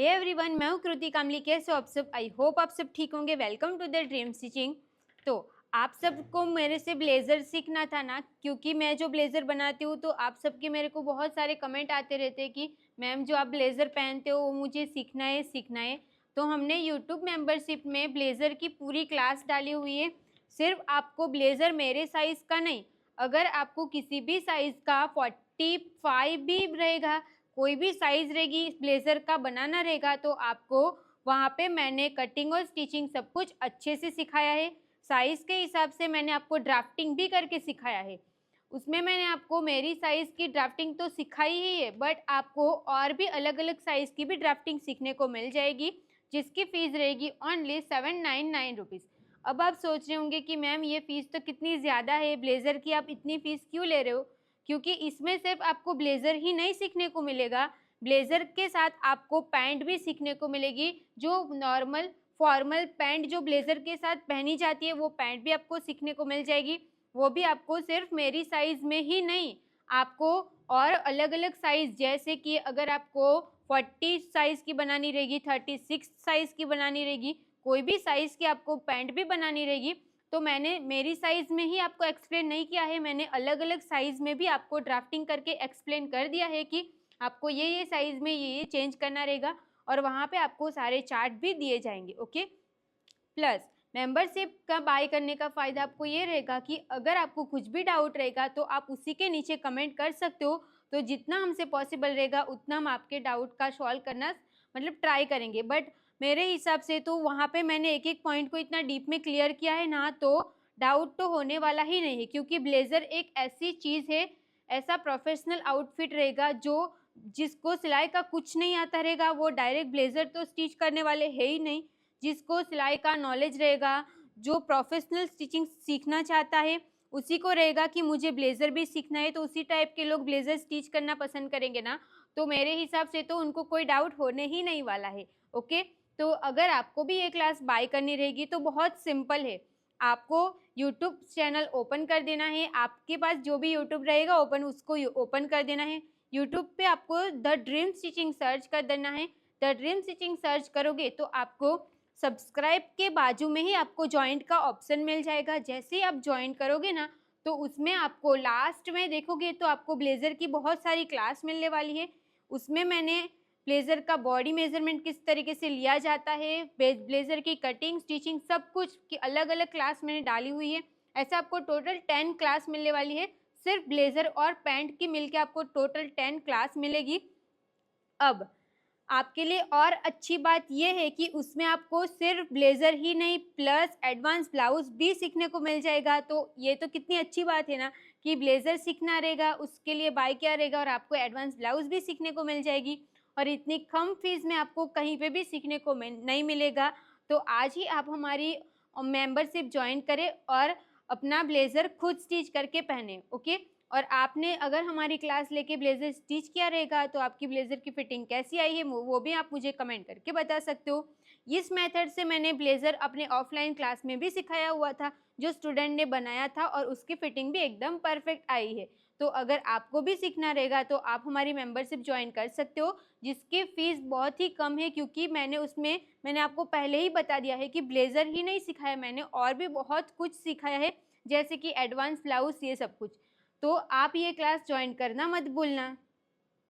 Hey everyone, मैं हूँ कृति कामली। कैसे हो आप सब? आई होप आप सब ठीक होंगे। Welcome to the dream stitching. तो आप सबको मेरे से ब्लेज़र सीखना था ना, क्योंकि मैं जो ब्लेज़र बनाती हूँ तो आप सबके मेरे को बहुत सारे कमेंट आते रहते हैं कि मैम जो आप ब्लेज़र पहनते हो वो मुझे सीखना है। तो हमने यूट्यूब मेंबरशिप में ब्लेज़र की पूरी क्लास डाली हुई है। सिर्फ आपको ब्लेज़र मेरे साइज़ का नहीं, अगर आपको किसी भी साइज़ का 45 भी रहेगा, कोई भी साइज़ रहेगी ब्लेज़र का बनाना रहेगा, तो आपको वहाँ पे मैंने कटिंग और स्टिचिंग सब कुछ अच्छे से सिखाया है। साइज़ के हिसाब से मैंने आपको ड्राफ्टिंग भी करके सिखाया है। उसमें मैंने आपको मेरी साइज़ की ड्राफ्टिंग तो सिखाई ही है, बट आपको और भी अलग-अलग साइज़ की भी ड्राफ्टिंग सीखने को मिल जाएगी, जिसकी फ़ीस रहेगी ओनली 799 रुपीज़। अब आप सोच रहे होंगे कि मैम ये फ़ीस तो कितनी ज़्यादा है, ब्लेज़र की आप इतनी फ़ीस क्यों ले रहे हो? क्योंकि इसमें सिर्फ आपको ब्लेज़र ही नहीं सीखने को मिलेगा, ब्लेज़र के साथ आपको पैंट भी सीखने को मिलेगी। जो नॉर्मल फॉर्मल पैंट जो ब्लेज़र के साथ पहनी जाती है, वो पैंट भी आपको सीखने को मिल जाएगी। वो भी आपको सिर्फ मेरी साइज़ में ही नहीं, आपको और अलग-अलग साइज़, जैसे कि अगर आपको 40 साइज़ की बनानी रहेगी, 36 साइज़ की बनानी रहेगी, कोई भी साइज़ की आपको पैंट भी बनानी रहेगी, तो मैंने मेरी साइज़ में ही आपको एक्सप्लेन नहीं किया है, मैंने अलग-अलग साइज़ में भी आपको ड्राफ्टिंग करके एक्सप्लेन कर दिया है कि आपको ये साइज़ में ये चेंज करना रहेगा, और वहाँ पे आपको सारे चार्ट भी दिए जाएंगे। ओके। प्लस मेंबरशिप का बाय करने का फ़ायदा आपको ये रहेगा कि अगर आपको कुछ भी डाउट रहेगा तो आप उसी के नीचे कमेंट कर सकते हो। तो जितना हमसे पॉसिबल रहेगा उतना हम आपके डाउट का सॉल्व करना मतलब ट्राई करेंगे। बट मेरे हिसाब से तो वहाँ पे मैंने एक-एक पॉइंट को इतना डीप में क्लियर किया है ना, तो डाउट तो होने वाला ही नहीं है, क्योंकि ब्लेज़र एक ऐसी चीज़ है, ऐसा प्रोफेशनल आउटफिट रहेगा जो जिसको सिलाई का कुछ नहीं आता रहेगा, वो डायरेक्ट ब्लेज़र तो स्टिच करने वाले है ही नहीं। जिसको सिलाई का नॉलेज रहेगा, जो प्रोफेशनल स्टिचिंग सीखना चाहता है, उसी को रहेगा कि मुझे ब्लेज़र भी सीखना है, तो उसी टाइप के लोग ब्लेज़र स्टिच करना पसंद करेंगे ना, तो मेरे हिसाब से तो उनको कोई डाउट होने ही नहीं वाला है। ओके। तो अगर आपको भी ये क्लास बाय करनी रहेगी तो बहुत सिंपल है। आपको यूट्यूब चैनल ओपन कर देना है, आपके पास जो भी यूट्यूब रहेगा ओपन, उसको ओपन कर देना है। यूट्यूब पे आपको द ड्रीम स्टिचिंग सर्च कर देना है। द ड्रीम स्टिचिंग सर्च करोगे तो आपको सब्सक्राइब के बाजू में ही आपको जॉइंट का ऑप्शन मिल जाएगा। जैसे ही आप जॉइन करोगे ना, तो उसमें आपको लास्ट में देखोगे तो आपको ब्लेज़र की बहुत सारी क्लास मिलने वाली है। उसमें मैंने ब्लेज़र का बॉडी मेज़रमेंट किस तरीके से लिया जाता है, ब्लेज़र की कटिंग, स्टिचिंग सब कुछ की अलग-अलग क्लास मैंने डाली हुई है। ऐसा आपको टोटल 10 क्लास मिलने वाली है। सिर्फ ब्लेज़र और पैंट की मिलके आपको टोटल 10 क्लास मिलेगी। अब आपके लिए और अच्छी बात ये है कि उसमें आपको सिर्फ ब्लेज़र ही नहीं, प्लस एडवांस ब्लाउज़ भी सीखने को मिल जाएगा। तो ये तो कितनी अच्छी बात है ना, कि ब्लेज़र सीखना रहेगा, उसके लिए बाय किया रहेगा, और आपको एडवांस ब्लाउज़ भी सीखने को मिल जाएगी, और इतनी कम फीस में आपको कहीं पे भी सीखने को नहीं मिलेगा। तो आज ही आप हमारी मेंबरशिप जॉइन करें और अपना ब्लेज़र खुद स्टिच करके पहने। ओके। और आपने अगर हमारी क्लास लेके ब्लेज़र स्टिच किया रहेगा, तो आपकी ब्लेज़र की फिटिंग कैसी आई है वो भी आप मुझे कमेंट करके बता सकते हो। इस मेथड से मैंने ब्लेज़र अपने ऑफलाइन क्लास में भी सिखाया हुआ था, जो स्टूडेंट ने बनाया था, और उसकी फिटिंग भी एकदम परफेक्ट आई है। तो अगर आपको भी सीखना रहेगा तो आप हमारी मेंबरशिप ज्वाइन कर सकते हो, जिसकी फ़ीस बहुत ही कम है, क्योंकि मैंने आपको पहले ही बता दिया है कि ब्लेज़र ही नहीं सिखाया, मैंने और भी बहुत कुछ सिखाया है, जैसे कि एडवांस ब्लाउज़, ये सब कुछ। तो आप ये क्लास ज्वाइन करना मत भूलना।